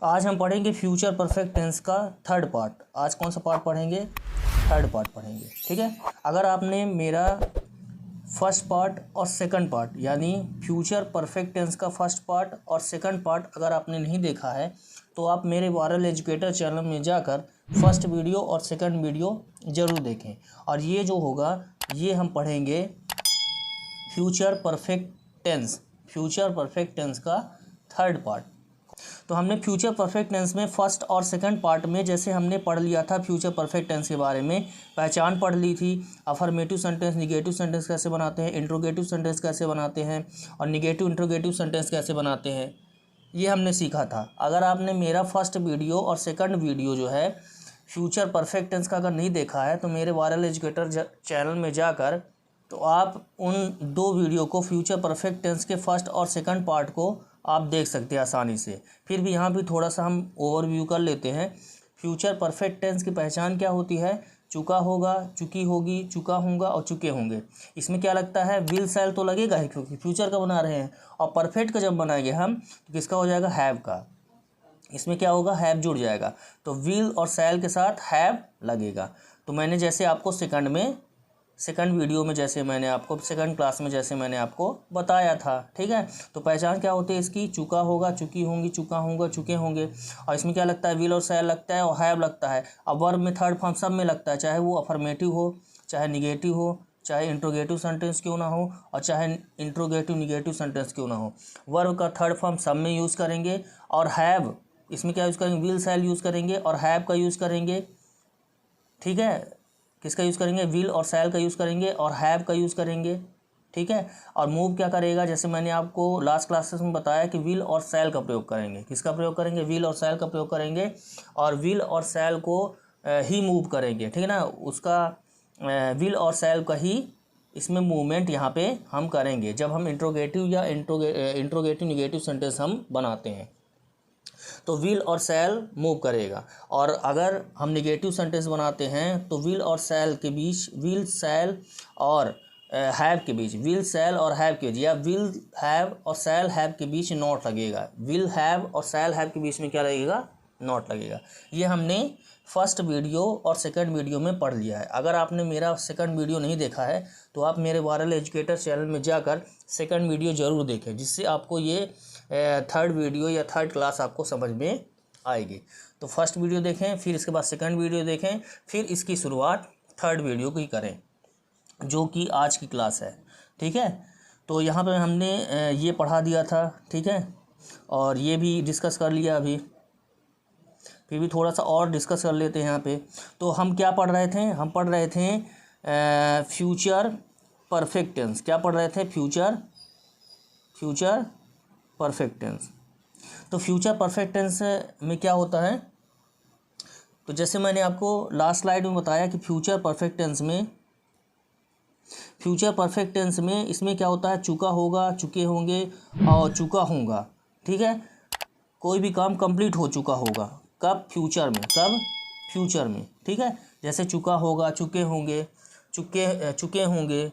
आज हम पढ़ेंगे फ्यूचर परफेक्ट टेंस का थर्ड पार्ट। आज कौन सा पार्ट पढ़ेंगे? थर्ड पार्ट पढ़ेंगे, ठीक है। अगर आपने मेरा फर्स्ट पार्ट और सेकंड पार्ट यानी फ्यूचर परफेक्ट टेंस का फर्स्ट पार्ट और सेकंड पार्ट अगर आपने नहीं देखा है तो आप मेरे वायरल एजुकेटर चैनल में जाकर फर्स्ट वीडियो और सेकंड वीडियो ज़रूर देखें। और ये जो होगा ये हम पढ़ेंगे फ्यूचर परफेक्ट टेंस का थर्ड पार्ट। तो हमने फ्यूचर परफेक्ट टेंस में फर्स्ट और सेकंड पार्ट में जैसे हमने पढ़ लिया था फ्यूचर परफेक्ट टेंस के बारे में, पहचान पढ़ ली थी, अफर्मेटिव सेंटेंस निगेटिव सेंटेंस कैसे बनाते हैं, इंट्रोगेटिव सेंटेंस कैसे बनाते हैं और निगेटिव इंट्रोगेटिव सेंटेंस कैसे बनाते हैं, ये हमने सीखा था। अगर आपने मेरा फर्स्ट वीडियो और सेकंड वीडियो जो है फ्यूचर परफेक्ट टेंस का अगर नहीं देखा है तो मेरे वायरल एजुकेटर चैनल में जाकर तो आप उन दो वीडियो को फ्यूचर परफेक्ट टेंस के फर्स्ट और सेकंड पार्ट को आप देख सकते हैं आसानी से। फिर भी यहाँ भी थोड़ा सा हम ओवरव्यू कर लेते हैं। फ्यूचर परफेक्ट टेंस की पहचान क्या होती है? चुका होगा, चुकी होगी, चुका होगा और चुके होंगे। इसमें क्या लगता है? विल शैल तो लगेगा ही क्योंकि फ्यूचर का बना रहे हैं। और परफेक्ट का जब बनाएंगे हम तो किसका हो जाएगा? हैव का। इसमें क्या होगा? हैव जुड़ जाएगा तो विल और शैल के साथ हैव लगेगा। तो मैंने जैसे आपको सेकंड वीडियो में जैसे मैंने आपको सेकंड क्लास में जैसे मैंने आपको बताया था, ठीक है। तो पहचान क्या होती है इसकी? चुका होगा, चुकी होंगी, चुका होगा, चुके होंगे। और इसमें क्या लगता है? विल और शैल लगता है और हैव लगता है। अब वर्ब में थर्ड फॉर्म सब में लगता है, चाहे वो अफर्मेटिव हो, चाहे निगेटिव हो, चाहे इंट्रोगेटिव सेंटेंस क्यों ना हो और चाहे इंट्रोगेटिव निगेटिव सेंटेंस क्यों ना हो, वर्ब का थर्ड फॉर्म सब में यूज़ करेंगे। और हैव इसमें क्या यूज़ करेंगे? विल शैल यूज़ करेंगे और हैव का यूज़ करेंगे, ठीक है। किसका यूज़ करेंगे? विल और शैल का यूज़ करेंगे और हैव का यूज़ करेंगे, ठीक है। और मूव क्या करेगा? जैसे मैंने आपको लास्ट क्लासेस में बताया कि विल और शैल का प्रयोग करेंगे। किसका प्रयोग करेंगे? विल और शैल का प्रयोग करेंगे और विल और शैल को ही मूव करेंगे, ठीक है ना। उसका विल और शैल का ही इसमें मूवमेंट यहाँ पे हम करेंगे जब हम इंट्रोगेटिव या इंट्रोगेटिव निगेटिव सेंटेंस हम बनाते हैं तो विल और शैल मूव करेगा। और अगर हम निगेटिव सेंटेंस बनाते हैं तो विल और शैल के बीच, विल शैल और हैव के बीच, विल शैल और हैव के बीच या विल हैव और शैल हैव के बीच नॉट लगेगा। विल हैव और शैल हैव के बीच में क्या लगेगा? नॉट लगेगा। ये हमने फर्स्ट वीडियो और सेकंड वीडियो में पढ़ लिया है। अगर आपने मेरा सेकंड वीडियो नहीं देखा है तो आप मेरे वायरल एजुकेटर चैनल में जाकर सेकंड वीडियो ज़रूर देखें, जिससे आपको ये थर्ड वीडियो या थर्ड क्लास आपको समझ में आएगी। तो फर्स्ट वीडियो देखें, फिर इसके बाद सेकंड वीडियो देखें, फिर इसकी शुरुआत थर्ड वीडियो की करें जो कि आज की क्लास है, ठीक है। तो यहाँ पे हमने ये पढ़ा दिया था, ठीक है, और ये भी डिस्कस कर लिया अभी। फिर भी थोड़ा सा और डिस्कस कर लेते हैं यहाँ पे। तो हम क्या पढ़ रहे थे? हम पढ़ रहे थे फ्यूचर परफेक्ट टेंस। क्या पढ़ रहे थे? Future perfect tense. तो फ्यूचर परफेक्ट टेंस में क्या होता है? तो जैसे मैंने आपको लास्ट स्लाइड में बताया कि फ्यूचर परफेक्ट टेंस में इसमें क्या होता है? चुका होगा, चुके होंगे और चुका होगा, ठीक है। कोई भी काम कंप्लीट हो चुका होगा। कब? फ्यूचर में, ठीक है। जैसे चुका होगा, चुके होंगे, चुके होंगे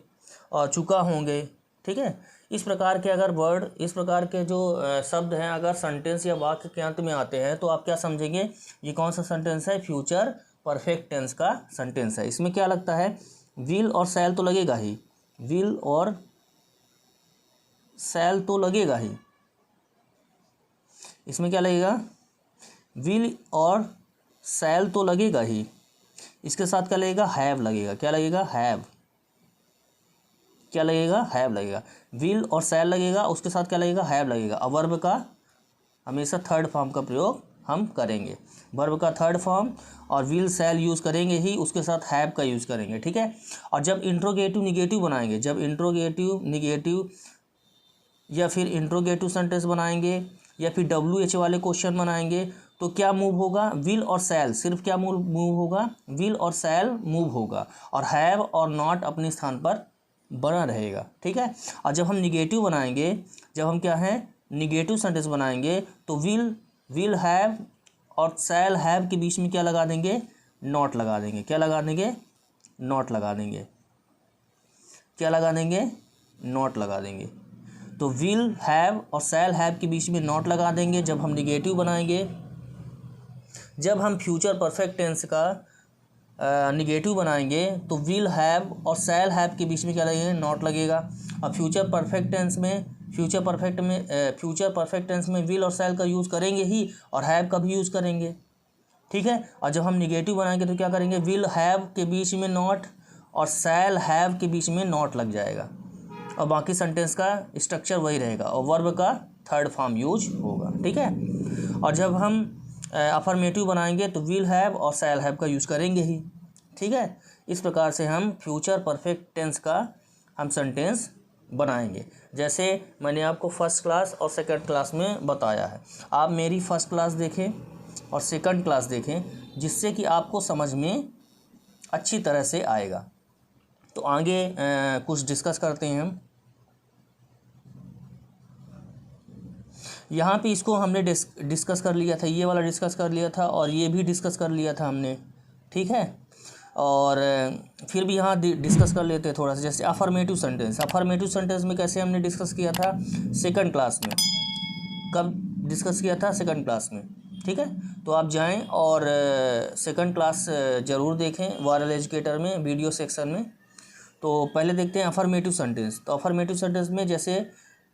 और चुका होंगे, ठीक है। इस प्रकार के अगर वर्ड, इस प्रकार के जो शब्द हैं अगर सेंटेंस या वाक्य के अंत में आते हैं तो आप क्या समझेंगे? ये कौन सा सेंटेंस है? फ्यूचर परफेक्ट टेंस का सेंटेंस है। इसमें क्या लगता है? विल और शैल तो लगेगा ही, विल और शैल तो लगेगा ही। इसमें क्या लगेगा? विल और शैल तो लगेगा ही। इसके साथ क्या लगेगा? हैव लगेगा। क्या लगेगा? हैव। क्या लगेगा? हैव लगेगा। विल और शैल लगेगा, उसके साथ क्या लगेगा? हैव लगेगा। और वर्ब का हमेशा थर्ड फॉर्म का प्रयोग हम करेंगे। वर्ब का थर्ड फॉर्म और विल शैल यूज़ करेंगे ही, उसके साथ हैव का यूज़ करेंगे, ठीक है। और जब इंट्रोगेटिव निगेटिव बनाएंगे, जब इंट्रोगेटिव निगेटिव या फिर इंट्रोगेटिव सेंटेंस बनाएंगे या फिर WH वाले क्वेश्चन बनाएंगे तो क्या मूव होगा? विल और शैल। सिर्फ क्या मूव होगा? विल और शैल मूव होगा और हैव और नॉट अपने स्थान पर बना रहेगा, ठीक है। और जब हम निगेटिव बनाएंगे, जब हम क्या है निगेटिव सेंटेंस बनाएंगे तो विल हैव और शैल हैव के बीच में क्या लगा देंगे? नॉट लगा देंगे। क्या लगा देंगे? नॉट लगा देंगे। क्या लगा देंगे? नॉट लगा देंगे। तो विल हैव और शैल हैव के बीच में नॉट लगा देंगे जब हम निगेटिव बनाएंगे, जब हम फ्यूचर परफेक्ट टेंस का निगेटिव बनाएंगे तो विल हैव और शैल हैव के बीच में क्या लगेगा, नॉट लगेगा। और फ्यूचर परफेक्ट टेंस में विल और शैल का यूज़ करेंगे ही और हैव का भी यूज़ करेंगे, ठीक है। और जब हम निगेटिव बनाएंगे तो क्या करेंगे, विल हैव के बीच में नॉट और शैल हैव के बीच में नॉट लग जाएगा और बाकी सेंटेंस का स्ट्रक्चर वही रहेगा और वर्ब का थर्ड फॉर्म यूज होगा, ठीक है। और जब हम अफर्मेटिव बनाएंगे तो विल हैव और शैल हैव का यूज़ करेंगे ही, ठीक है। इस प्रकार से हम फ्यूचर परफेक्ट टेंस का हम सेंटेंस बनाएंगे, जैसे मैंने आपको फर्स्ट क्लास और सेकंड क्लास में बताया है। आप मेरी फर्स्ट क्लास देखें और सेकंड क्लास देखें, जिससे कि आपको समझ में अच्छी तरह से आएगा। तो आगे कुछ डिस्कस करते हैं हम। यहाँ पे इसको हमने डिस्कस कर लिया था, ये वाला डिस्कस कर लिया था और ये भी डिस्कस कर लिया था हमने, ठीक है। और फिर भी यहाँ डिस्कस कर लेते हैं थोड़ा सा, जैसे अफर्मेटिव सेंटेंस में कैसे हमने डिस्कस किया था सेकंड क्लास में। कब डिस्कस किया था, सेकंड क्लास में, ठीक है। तो आप जाएं और सेकंड क्लास ज़रूर देखें वायरल एजुकेटर में वीडियो सेक्शन में। तो पहले देखते हैं अफर्मेटिव सेंटेंस। तो अफर्मेटिव सेंटेंस में जैसे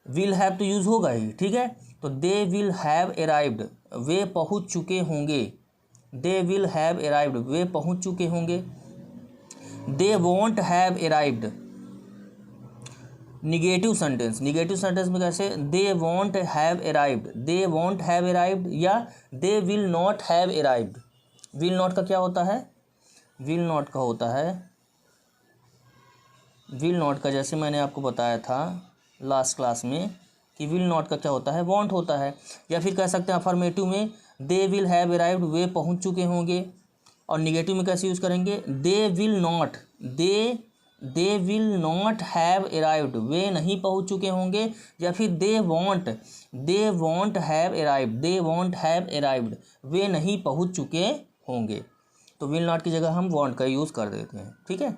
विल हैव तो यूज़ होगा ही, ठीक है। तो दे विल हैव अराइव्ड, वे पहुंच चुके होंगे। दे विल हैव अराइव्ड, वे पहुंच चुके होंगे। They won't have arrived. Negative sentence में कैसे, they won't have arrived, they won't have arrived या they will not have arrived. Will not का क्या होता है, विल नॉट का जैसे मैंने आपको बताया था लास्ट क्लास में कि विल नॉट का क्या होता है, वॉन्ट होता है। या फिर कह सकते हैं अफर्मेटिव में दे विल हैव अराइव्ड, वे पहुंच चुके होंगे। और निगेटिव में कैसे यूज़ करेंगे, they will not have arrived, वे नहीं पहुंच चुके होंगे। या फिर दे वॉन्ट हैव अराइव्ड, वे नहीं पहुंच चुके होंगे। तो विल नॉट की जगह हम वॉन्ट का यूज़ कर देते हैं, ठीक है।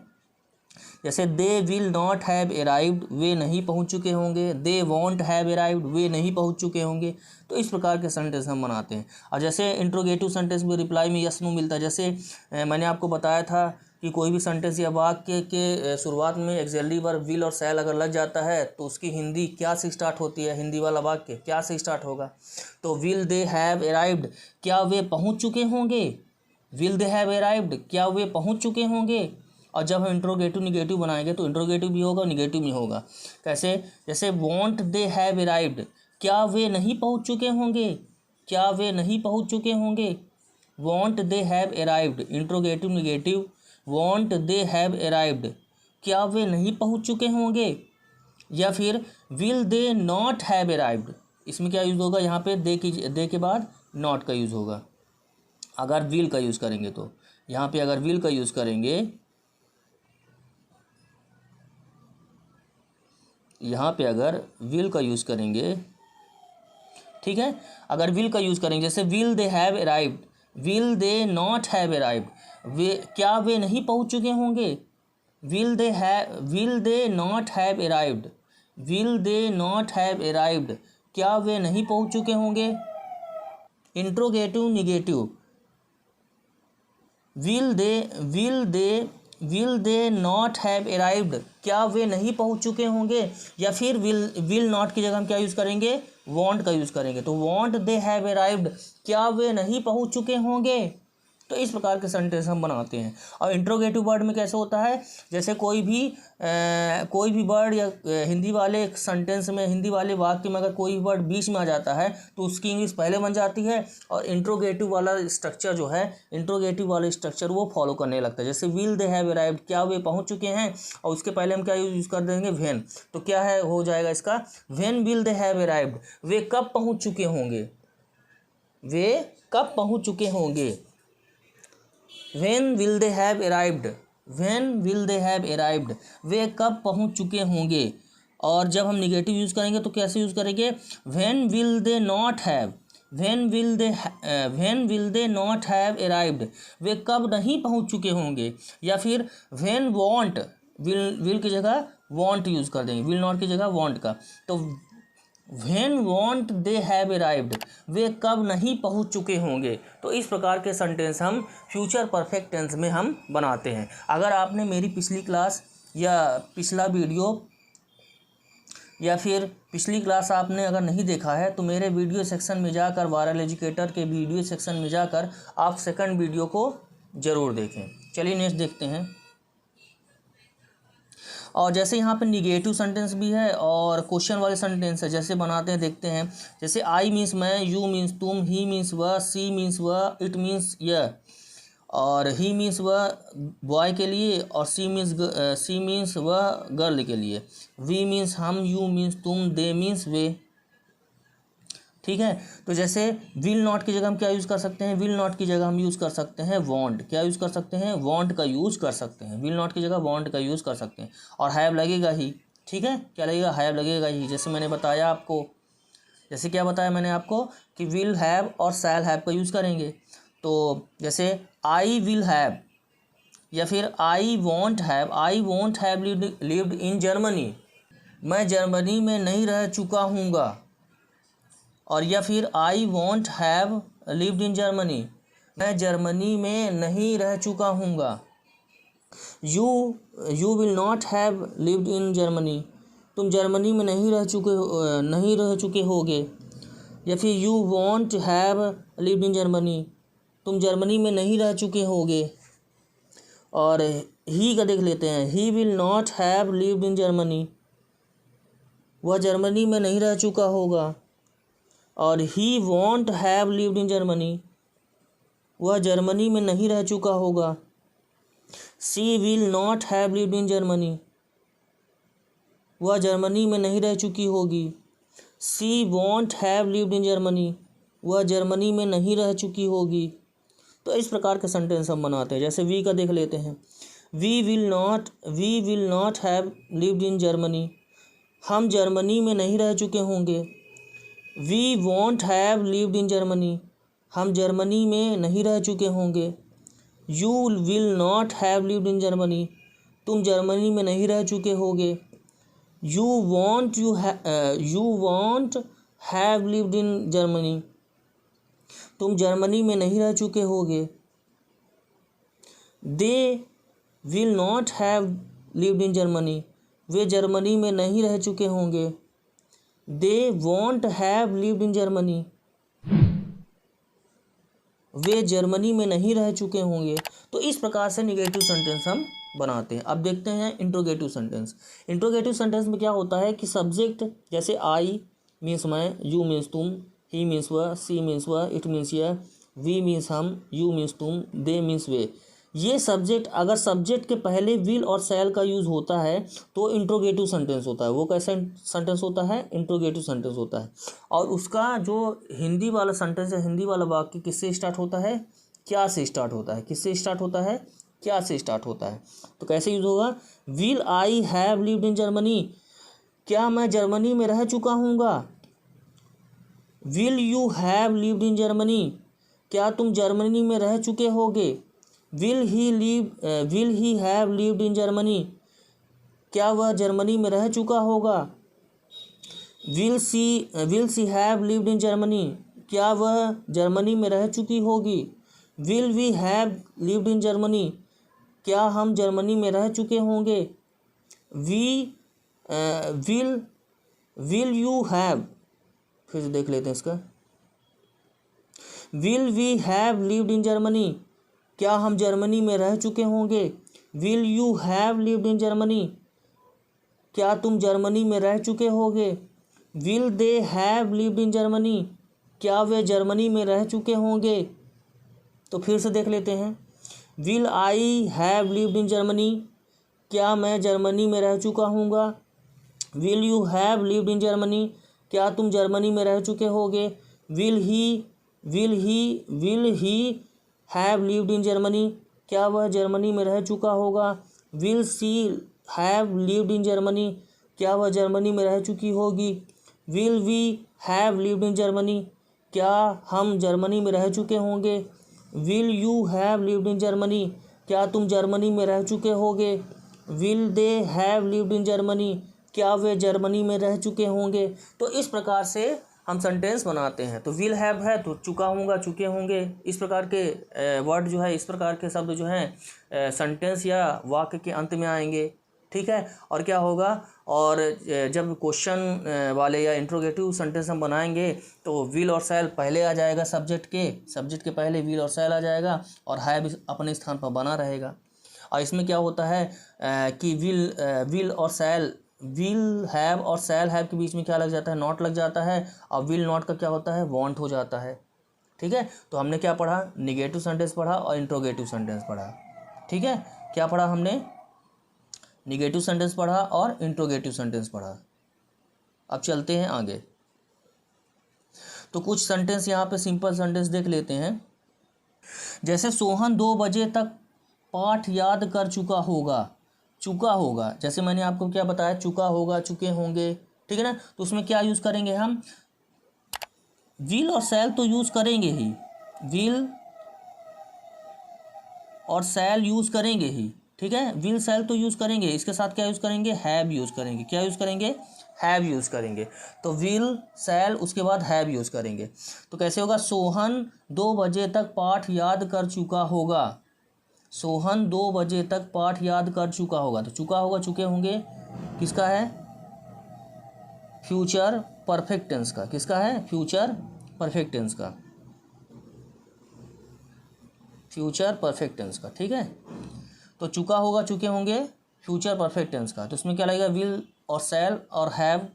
जैसे they will not have arrived, वे नहीं पहुंच चुके होंगे। दे वॉन्ट हैव अराइव्ड, वे नहीं पहुंच चुके होंगे। तो इस प्रकार के सेंटेंस हम बनाते हैं। और जैसे इंट्रोगेटिव सेंटेंस में रिप्लाई में यस नो मिलता है। जैसे मैंने आपको बताया था कि कोई भी सेंटेंस या वाक्य के शुरुआत में एक्सिलरी वर्ब विल और शैल अगर लग जाता है तो उसकी हिंदी क्या से स्टार्ट होती है, हिंदी वाला वाक्य क्या से स्टार्ट होगा। तो विल दे हैव अराइव्ड, क्या वे पहुँच चुके होंगे। विल दे हैव अराइव्ड, क्या वे पहुँच चुके होंगे। और जब हम इंट्रोगेटिव निगेटिव बनाएंगे तो इंट्रोगेटिव भी होगा, निगेटिव भी होगा। कैसे, जैसे वॉन्ट दे हैव अराइव्ड, क्या वे नहीं पहुंच चुके होंगे, क्या वे नहीं पहुंच चुके होंगे। Want they have arrived, interrogative negative, want they have arrived, क्या वे नहीं पहुंच चुके होंगे। या फिर will they not have arrived, इसमें क्या यूज़ होगा, यहाँ पे दे के बाद नॉट का यूज़ होगा अगर विल का यूज़ करेंगे तो। यहाँ पे अगर विल का यूज़ करेंगे, यहाँ पे अगर विल का यूज़ करेंगे, ठीक है। अगर विल का यूज़ करेंगे जैसे will they have arrived, will they not have arrived, वे क्या वे नहीं पहुँच चुके होंगे। Will they not have arrived, will they not have arrived, क्या वे नहीं पहुँच चुके होंगे। Interrogative negative, will they not have arrived, क्या वे नहीं पहुंच चुके होंगे। या फिर विल नॉट की जगह हम क्या यूज़ करेंगे, वॉन्ट का यूज़ करेंगे। तो वॉन्ट दे हैव अराइव्ड, क्या वे नहीं पहुंच चुके होंगे। तो इस प्रकार के सेंटेंस हम बनाते हैं। और इंट्रोगेटिव वर्ड में कैसे होता है, जैसे कोई भी वर्ड या हिंदी वाले सेंटेंस में, हिंदी वाले वाक्य में अगर कोई वर्ड बीच में आ जाता है तो उसकी इंग्लिश पहले बन जाती है और इंट्रोगेटिव वाला स्ट्रक्चर जो है, वो फॉलो करने लगता है। जैसे विल दे हैव अराइव्ड, क्या वे पहुंच चुके हैं, और उसके पहले हम क्या यूज़ कर देंगे, व्हेन। तो क्या है, हो जाएगा इसका when will they have arrived, वे कब पहुँच चुके होंगे, वे कब पहुँच चुके होंगे। When will they have arrived, वे कब पहुंच चुके होंगे। और जब हम निगेटिव यूज़ करेंगे तो कैसे यूज़ करेंगे, when will they not have arrived, वे कब नहीं पहुंच चुके होंगे। या फिर when won't, will की जगह want यूज़ कर देंगे, will not की जगह want का। तो when won't they have arrived, वे कब नहीं पहुंच चुके होंगे। तो इस प्रकार के सेंटेंस हम फ्यूचर परफेक्ट टेंस में हम बनाते हैं। अगर आपने मेरी पिछली क्लास या पिछला वीडियो या फिर पिछली क्लास आपने अगर नहीं देखा है तो मेरे वीडियो सेक्शन में जाकर, वायरल एजुकेटर के वीडियो सेक्शन में जाकर आप सेकंड वीडियो को ज़रूर देखें। चलिए नेक्स्ट देखते हैं। और जैसे यहाँ पे निगेटिव सेंटेंस भी है और क्वेश्चन वाले सेंटेंस है, जैसे बनाते हैं देखते हैं। जैसे आई मीन्स मैं, यू मीन्स तुम, ही मीन्स वह, सी मीन्स वह, इट मीन्स यह, और ही मीन्स वह बॉय के लिए, और सी मीन्स वह गर्ल के लिए, वी मीन्स हम, यू मीन्स तुम, दे मीन्स वे। ठीक है, तो जैसे विल नॉट की जगह हम क्या यूज़ कर सकते हैं, विल नॉट की जगह हम यूज़ कर सकते हैं वॉन्ट। क्या यूज़ कर सकते हैं, वॉन्ट का यूज़ कर सकते हैं। विल नॉट की जगह वॉन्ट का यूज़ कर सकते हैं। और हैव लगेगा ही। ठीक है, क्या लगेगा, हैव लगेगा ही। जैसे मैंने बताया आपको, जैसे क्या बताया मैंने आपको कि विल हैव और शैल हैव का यूज़ करेंगे। तो जैसे आई विल हैव या फिर I won't have lived in Germany, मैं जर्मनी में नहीं रह चुका हूँगा। और या फिर I won't have lived in Germany, मैं जर्मनी में नहीं रह चुका हूँगा। You will not have lived in Germany, तुम जर्मनी में नहीं रह चुके होगे। या फिर you won't have lived in Germany, तुम जर्मनी में नहीं रह चुके होगे। और ही का देख लेते हैं, he will not have lived in Germany, वह जर्मनी में नहीं रह चुका होगा। और he won't have lived in Germany, वह जर्मनी में नहीं रह चुका होगा। She will not have lived in Germany, वह जर्मनी में नहीं रह चुकी होगी। She won't have lived in Germany, वह जर्मनी में नहीं रह चुकी होगी। तो इस प्रकार के सेंटेंस हम बनाते हैं। जैसे वी का देख लेते हैं, we will not have lived in Germany, हम जर्मनी में नहीं रह चुके होंगे। We won't have lived in Germany, हम जर्मनी में नहीं रह चुके होंगे। You will not have lived in Germany, तुम जर्मनी में नहीं रह चुके होगे। You won't have lived in Germany, तुम जर्मनी में नहीं रह चुके होगे। They will not have lived in Germany, वे जर्मनी में नहीं रह चुके होंगे। They won't have lived in Germany, वे जर्मनी में नहीं रह चुके होंगे। तो इस प्रकार से निगेटिव सेंटेंस हम बनाते हैं। अब देखते हैं इंट्रोगेटिव सेंटेंस। इंट्रोगेटिव सेंटेंस में क्या होता है कि सब्जेक्ट, जैसे आई मीन्स मैं, यू मीन्स तुम, ही मीन्स वह, सी मीन्स वह, इट मीन्स यह, वी मीन्स हम, यू मीन्स तुम, दे मीन्स वे। ये सब्जेक्ट, अगर सब्जेक्ट के पहले विल और शैल का यूज़ होता है तो इंट्रोगेटिव सेंटेंस होता है। वो कैसा सेंटेंस होता है, इंट्रोगेटिव सेंटेंस होता है। और उसका जो हिंदी वाला सेंटेंस है, हिंदी वाला वाक्य किससे स्टार्ट होता है, क्या से स्टार्ट होता है। किससे स्टार्ट होता है, क्या से स्टार्ट होता है। तो कैसे यूज़ होगा, will I have lived in Germany, क्या मैं जर्मनी में रह चुका हूँगा। Will you have lived in Germany, क्या तुम जर्मनी में रह चुके होगे। Will he have lived in Germany, क्या वह जर्मनी में रह चुका होगा। Will she have lived in Germany, क्या वह जर्मनी में रह चुकी होगी। Will we have lived in Germany, क्या हम जर्मनी में रह चुके होंगे। विल यू हैव, फिर से देख लेते हैं इसका, will we have lived in Germany, क्या हम जर्मनी में रह चुके होंगे। Will you have lived in Germany, क्या तुम जर्मनी में रह चुके होगे। Will they have lived in Germany, क्या वे जर्मनी में रह चुके होंगे। तो फिर से देख लेते हैं, will I have lived in Germany, क्या मैं जर्मनी में रह चुका हूँगा। Will you have lived in Germany, क्या तुम जर्मनी में रह चुके होगे। Will he have lived in Germany, क्या वह जर्मनी में रह चुका होगा। Will she have lived in Germany, क्या वह जर्मनी में रह चुकी होगी। Will we have lived in Germany, क्या हम जर्मनी में रह चुके होंगे। Will you have lived in Germany, क्या तुम जर्मनी में रह चुके होगे। Will they have lived in Germany, क्या वे जर्मनी में रह चुके होंगे। तो इस प्रकार से हम सेंटेंस बनाते हैं। तो विल हैव है तो चुका होगा, चुके होंगे, इस प्रकार के वर्ड जो है, इस प्रकार के शब्द जो हैं सेंटेंस या वाक्य के अंत में आएंगे। ठीक है। और क्या होगा, और जब क्वेश्चन वाले या इंट्रोगेटिव सेंटेंस हम बनाएंगे तो विल और शैल पहले आ जाएगा, सब्जेक्ट के पहले विल और शैल आ जाएगा और हैव अपने स्थान पर बना रहेगा। और इसमें क्या होता है कि विल और शैल, विल हैव और शैल हैव के बीच में क्या लग जाता है, नॉट लग जाता है। और विल नॉट का क्या होता है, वांट हो जाता है। ठीक है। तो हमने क्या पढ़ा, निगेटिव सेंटेंस पढ़ा और इंट्रोगेटिव सेंटेंस पढ़ा। ठीक है। क्या पढ़ा हमने, निगेटिव सेंटेंस पढ़ा और इंट्रोगेटिव सेंटेंस पढ़ा। अब चलते हैं आगे। तो कुछ सेंटेंस यहाँ पे सिंपल सेंटेंस देख लेते हैं। जैसे सोहन 2 बजे तक पाठ याद कर चुका होगा, जैसे मैंने आपको क्या बताया, चुका होगा, चुके होंगे। ठीक है ना। तो उसमें क्या यूज़ करेंगे हम, विल और शैल तो यूज़ करेंगे ही, विल और शैल यूज़ करेंगे ही। ठीक है। विल शैल तो यूज़ करेंगे, इसके साथ क्या यूज़ करेंगे, हैव यूज़ करेंगे। क्या यूज़ करेंगे, हैव यूज़ करेंगे। तो विल शैल उसके बाद हैव यूज़ करेंगे। तो कैसे होगा, सोहन 2 बजे तक पाठ याद कर चुका होगा। सोहन 2 बजे तक पाठ याद कर चुका होगा। तो चुका होगा, चुके होंगे किसका है, फ्यूचर परफेक्ट टेंस का। किसका है, फ्यूचर परफेक्ट टेंस का, फ्यूचर परफेक्ट टेंस का। ठीक है। तो चुका होगा, चुके होंगे, फ्यूचर परफेक्ट टेंस का। तो इसमें क्या लगेगा, विल और शैल और हैव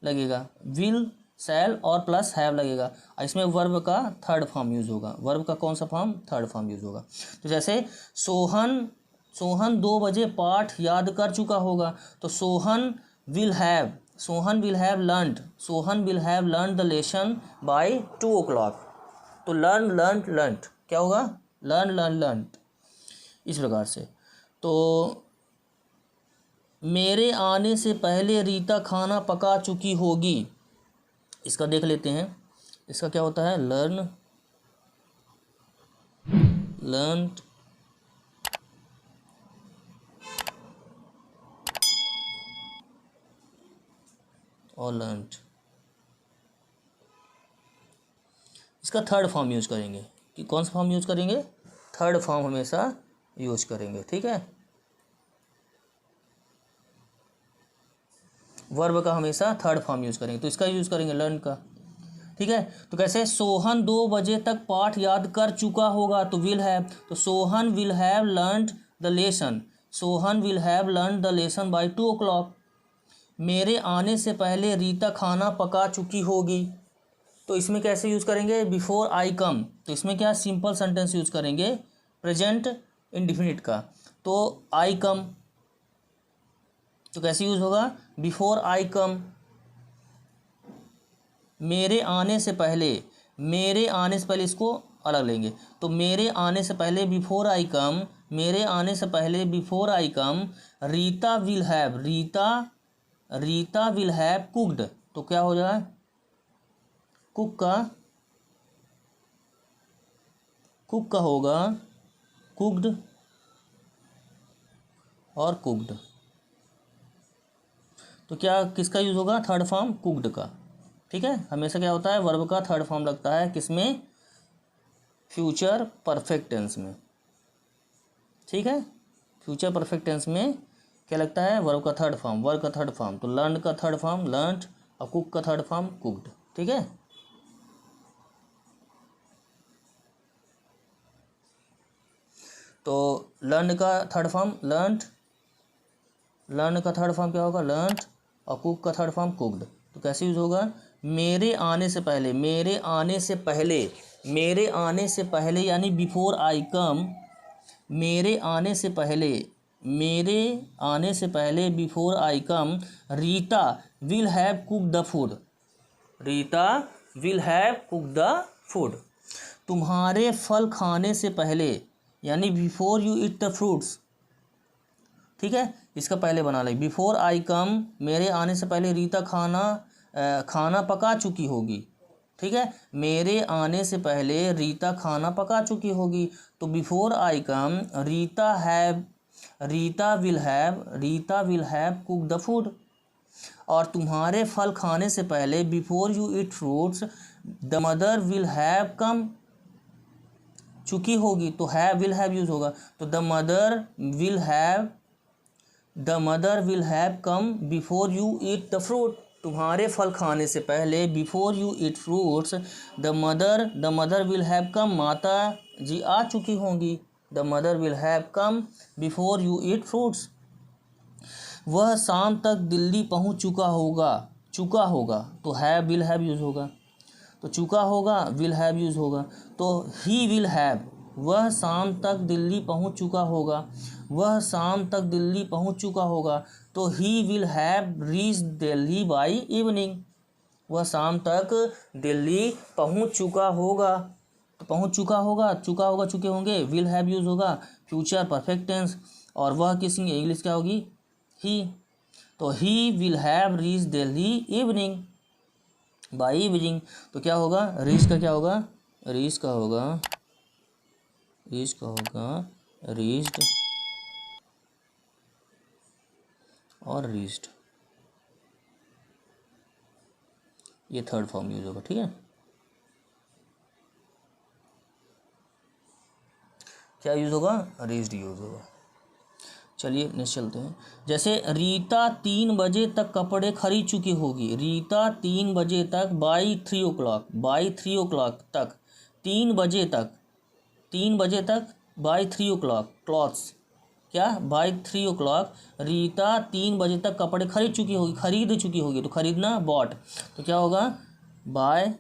लगेगा, विल शैल और प्लस हैव लगेगा। और इसमें वर्ब का थर्ड फॉर्म यूज़ होगा। वर्ब का कौन सा फॉर्म, थर्ड फॉर्म यूज़ होगा। तो जैसे सोहन 2 बजे पाठ याद कर चुका होगा। तो Sohan will have learned the lesson bye 2 o'clock। तो लर्न क्या होगा, लर्न इस प्रकार से। तो मेरे आने से पहले रीता खाना पका चुकी होगी, इसका देख लेते हैं। इसका क्या होता है, लर्न्ड और लर्न्ड, इसका थर्ड फॉर्म यूज करेंगे। कि कौन सा फॉर्म यूज करेंगे, थर्ड फॉर्म हमेशा यूज करेंगे। ठीक है। वर्ब का हमेशा थर्ड फॉर्म यूज करेंगे। तो इसका यूज करेंगे लर्न का। ठीक है। तो कैसे, सोहन 2 बजे तक पाठ याद कर चुका होगा। तो विल हैव, तो Sohan will have learned the lesson, Sohan will have learned the lesson bye 2 o'clock। मेरे आने से पहले रीता खाना पका चुकी होगी। तो इसमें कैसे यूज़ करेंगे, बिफोर आई कम। तो इसमें क्या, सिंपल सेंटेंस यूज़ करेंगे प्रेजेंट इंडिफिनिट का। तो आई कम, तो कैसे यूज़ होगा, बिफोर आई कम। मेरे आने से पहले, मेरे आने से पहले इसको अलग लेंगे। तो मेरे आने से पहले बिफोर आई कम, मेरे आने से पहले before I come Rita will have cooked. तो क्या हो जाए, कुक का होगा कुक्ड और कुक्ड। तो क्या, किसका यूज़ होगा, थर्ड फॉर्म कुक्ड का। ठीक है। हमेशा क्या होता है, वर्ब का थर्ड फॉर्म लगता है किसमें, फ्यूचर परफेक्ट टेंस में। ठीक है। फ्यूचर परफेक्ट टेंस में क्या लगता है, वर्ब का थर्ड फॉर्म। तो लर्न का थर्ड फॉर्म लर्नड और कुक का थर्ड फॉर्म कुक्ड। ठीक है। तो लर्न का थर्ड फॉर्म लर्नड, लर्न का थर्ड फॉर्म क्या होगा, लर्नड और कुक का थर्ड फॉर्म कुक्ड। तो कैसे यूज़ होगा, मेरे आने से पहले, मेरे आने से पहले यानी बिफोर आई कम, मेरे आने से पहले before I come Rita will have cook the food, Rita will have cook the food. तुम्हारे फल खाने से पहले यानी before you eat the fruits. ठीक है। इसका पहले बना ले, बिफोर आई कम, मेरे आने से पहले रीता खाना पका चुकी होगी। ठीक है। मेरे आने से पहले रीता खाना पका चुकी होगी। तो before I come Rita will have cook the food. और तुम्हारे फल खाने से पहले, before you eat fruits, the mother will have come, चुकी होगी तो हैव विल हैव यूज होगा, तो the mother will have come before you eat the fruit, तुम्हारे फल खाने से पहले, before you eat fruits, the mother will have come, माता जी आ चुकी होंगी, the mother will have come before you eat fruits. वह शाम तक दिल्ली पहुंच चुका होगा तो हैव विल हैव यूज होगा, तो चुका होगा विल हैव यूज होगा, तो ही विल हैव, वह शाम तक दिल्ली पहुंच चुका होगा, वह शाम तक दिल्ली पहुंच चुका होगा, तो he will have reach Delhi by evening, वह शाम तक दिल्ली पहुंच चुका होगा, तो पहुंच चुका होगा चुके होंगे, विल हैव यूज होगा, फ्यूचर परफेक्ट टेंस, और वह किसी इंग्लिश क्या होगी, ही, तो he will have reach Delhi evening by evening, तो क्या होगा, रीच का क्या होगा, रीच्ड और रीच्ड, ये थर्ड फॉर्म यूज होगा। ठीक है, क्या यूज होगा, रीच्ड यूज होगा। चलिए नेक्स्ट चलते हैं। जैसे रीता 3 बजे तक कपड़े खरीद चुकी होगी, रीता 3 बजे तक, बाई 3 o'clock तक, 3 बजे तक बाई 3 o'clock क्लॉथ्स, क्या बाई 3 o'clock, रीता 3 बजे तक कपड़े खरीद चुकी होगी, तो खरीदना बॉट, तो क्या होगा, बाय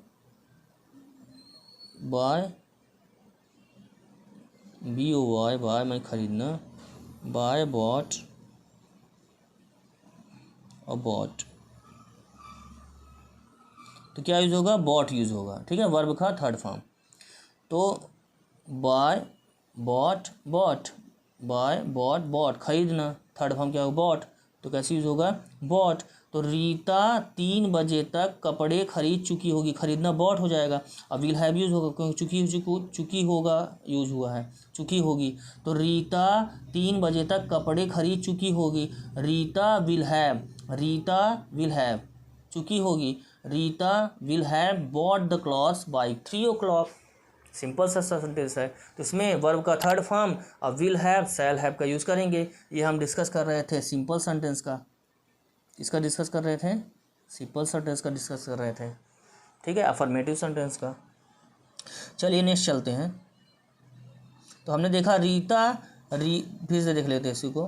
BOY बाय मैं खरीदना, बाय बॉट और बॉट, तो क्या यूज होगा, बॉट यूज होगा। ठीक है, वर्ब का थर्ड फॉर्म, तो बाय बॉट बॉट खरीदना, थर्ड फॉर्म क्या होगा, बॉट, तो कैसे यूज होगा, बॉट, तो रीता 3 बजे तक कपड़े खरीद चुकी होगी, खरीदना बॉट हो जाएगा, अब विल हैव यूज होगा क्योंकि चुकी होगा यूज हुआ है, चुकी होगी, तो रीता 3 बजे तक कपड़े खरीद चुकी होगी, रीता विल हैव चुकी होगी, Rita will have bought the clothes by 3 o'clock। Simple सा सेंटेंस है, तो इसमें वर्ब का थर्ड फॉर्म अब विल हैव, शैल हैव का यूज़ करेंगे। ये हम डिस्कस कर रहे थे सिंपल सेंटेंस का, इसका डिस्कस कर रहे थे, सिंपल सेंटेंस का डिस्कस कर रहे थे। ठीक है, अफर्मेटिव सेंटेंस का। चलिए नेक्स्ट चलते हैं। तो हमने देखा फिर से देख लेते हैं इसी को,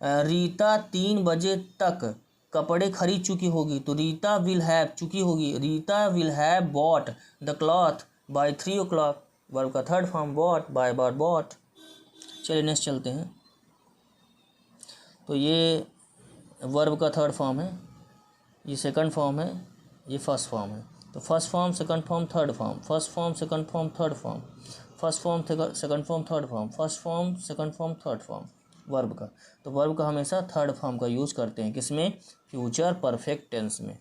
रीता 3 बजे तक कपड़े खरीद चुकी होगी, तो रीता विल हैव चुकी होगी, Rita will have bought the cloth by 3 o'clock, verb का third form bought, by bought. चलिए नेक्स्ट चलते हैं। तो ये वर्ब का थर्ड फॉर्म है, ये सेकंड फॉर्म है, ये फर्स्ट फॉर्म है, तो first form second form third form, first form second form third form, first form second form third form, first form second form third form verb का। तो verb का हमेशा थर्ड फॉर्म का use करते हैं, किसमें, फ्यूचर परफेक्ट टेंस में।